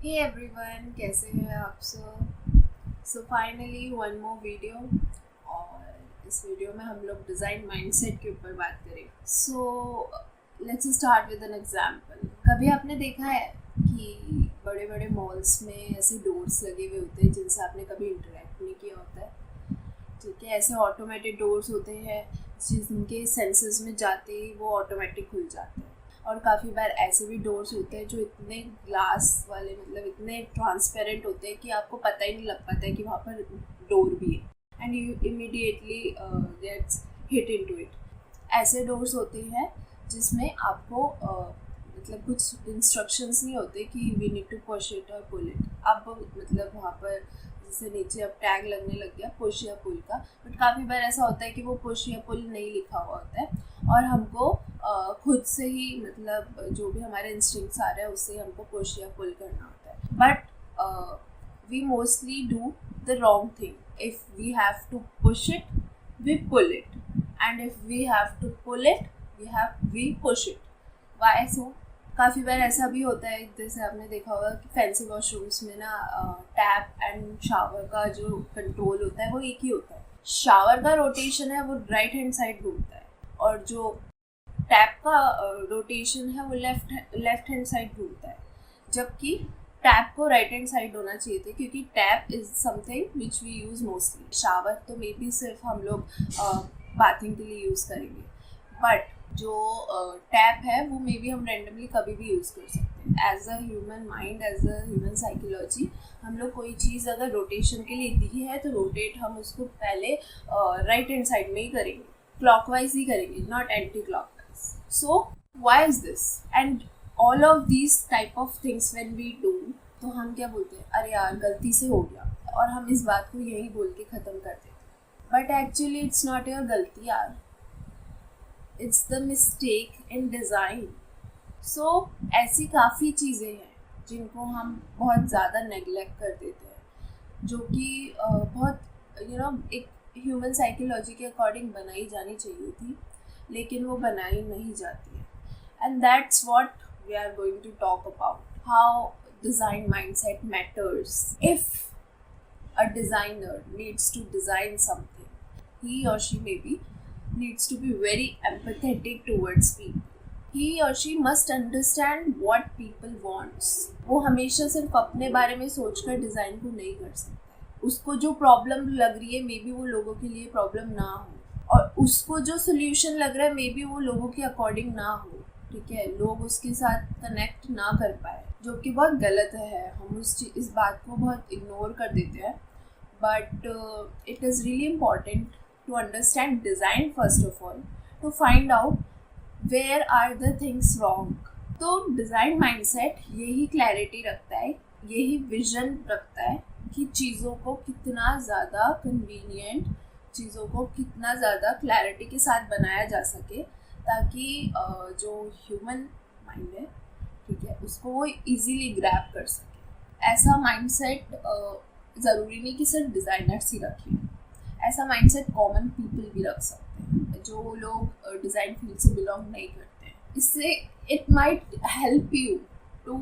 Hey everyone, कैसे हैं आप सब। So finally one more video. और इस वीडियो में हम लोग डिज़ाइन माइंडसेट के ऊपर बात करेंगे। So let's start with an example. कभी आपने देखा है कि बड़े बड़े मॉल्स में ऐसे डोर्स लगे हुए होते हैं जिनसे आपने कभी इंटरेक्ट नहीं किया होता है। ठीक है, ऐसे ऑटोमेटेड डोर्स होते हैं जिनके सेंसर्स में जाते ही वो ऑटोमेटिक खुल जाते हैं। और काफ़ी बार ऐसे भी डोर्स होते हैं जो इतने ग्लास वाले, मतलब इतने ट्रांसपेरेंट होते हैं कि आपको पता ही नहीं लग पाता है कि वहाँ पर डोर भी है, and you immediately gets hit into it. ऐसे डोर्स होते हैं जिसमें आपको मतलब कुछ इंस्ट्रक्शंस नहीं होते कि we need to push it और पुल इट। आप मतलब वहाँ पर जैसे नीचे अब टैग लगने लग गया पुश या पुल का, बट काफ़ी बार ऐसा होता है कि वो पुश या पुल नहीं लिखा हुआ होता है और हमको खुद से ही, मतलब जो भी हमारे इंस्टिंक्ट्स आ रहे हैं उससे हमको पुश या पुल करना होता है। But we mostly do the wrong thing. If we have to push it, we pull it, and if we have to pull it, we push it. Why so? काफ़ी बार ऐसा भी होता है, जैसे आपने देखा होगा कि फैंसी वॉशरूम्स में ना टैप एंड शावर का जो कंट्रोल होता है वो एक ही होता है। शावर का रोटेशन है वो राइट हैंड साइड घूमता है और जो टैप का रोटेशन है वो लेफ्ट हैंड साइड घूमता है, जबकि टैप को राइट हैंड साइड होना चाहिए था, क्योंकि tap is something which we use mostly. Shower तो मे बी सिर्फ हम लोग बाथिंग के लिए यूज़ करेंगे, बट जो टैप है वो मे बी हम रेंडमली कभी भी यूज़ कर सकते हैं। As a human mind, as a human psychology, हम लोग कोई चीज़ अगर रोटेशन के लिए दी है तो रोटेट हम उसको पहले राइट हैंड साइड में ही करेंगे, क्लॉकवाइज ही करेंगे, not anti clockwise. So why is this? And all of these type of things when we do, तो हम क्या बोलते हैं, अरे यार गलती से हो गया, और हम इस बात को यही बोल के ख़त्म कर देते हैं। But actually it's not your गलती यार, it's the mistake in design. So ऐसी काफ़ी चीज़ें हैं जिनको हम बहुत ज़्यादा नेगलेक्ट कर देते हैं, जो कि बहुत एक ह्यूमन साइकोलॉजी के अकॉर्डिंग बनाई जानी चाहिए थी, लेकिन वो बनाई नहीं जाती है। And that's what we are going to talk about, how design mindset matters. If a designer needs to design something, he or she maybe needs to be very empathetic towards people. He or she must understand what people wants. वो हमेशा सिर्फ अपने बारे में सोचकर design को नहीं कर सकता। उसको जो प्रॉब्लम लग रही है मे बी वो लोगों के लिए प्रॉब्लम ना हो, और उसको जो सोल्यूशन लग रहा है मे बी वो लोगों के अकॉर्डिंग ना हो। ठीक है, लोग उसके साथ कनेक्ट ना कर पाए, जो कि बहुत गलत है। हम इस बात को बहुत इग्नोर कर देते हैं, but it is really important to understand design first of all, to find out where are the things wrong. तो डिज़ाइन माइंडसेट यही क्लैरिटी रखता है, यही विजन रखता है कि चीज़ों को कितना ज़्यादा कन्वीनियंट, चीज़ों को कितना ज़्यादा क्लैरिटी के साथ बनाया जा सके, ताकि जो ह्यूमन माइंड है, ठीक है, उसको वो इजीली ग्रैब कर सके। ऐसा माइंडसेट ज़रूरी नहीं कि सिर्फ डिज़ाइनर्स ही रखें, ऐसा माइंडसेट कॉमन पीपल भी रख सकते हैं जो लोग डिज़ाइन फील्ड से बिलोंग नहीं करते हैं। इससे it might help you to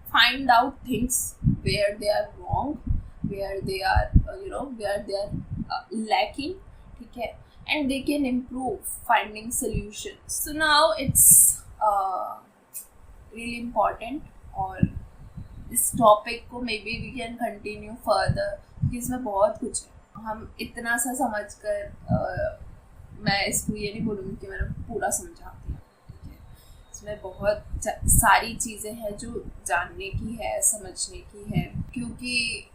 find out things where they are wrong, where they are lacking, ठीक है, and they can improve finding solutions. So now it's really important, और इस टॉपिक को maybe we can continue further, क्योंकि इसमें बहुत कुछ है। हम इतना सा समझ कर मैं इसको ये नहीं बोलूँगी कि मैंने पूरा समझा दिया, ठीक है। इसमें बहुत सारी चीज़ें हैं जो जानने की है, समझने की है, क्योंकि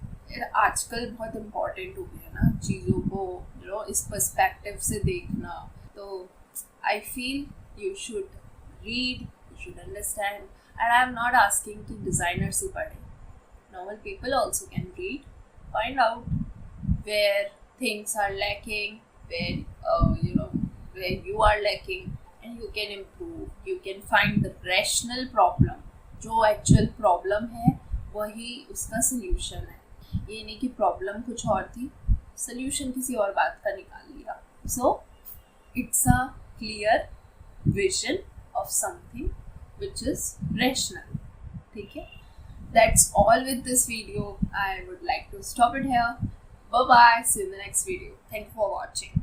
आजकल बहुत इम्पॉर्टेंट हो गया है ना चीज़ों को इस पर्सपेक्टिव से देखना। तो I feel you should read, you should understand. And I'm not asking कि designers ही पढ़ें. Normal people also can read, find out where things are lacking, where you are lacking, and you can improve. You can find the rational problem. जो actual problem है वही उसका solution है। ये नहीं कि problem कुछ और थी, solution किसी और बात का निकाल लिया। So it's a clear vision of something which is rational, ठीक है। that's all with this video. I would like to stop it here. Bye bye. See you in the next video. Thank you for watching.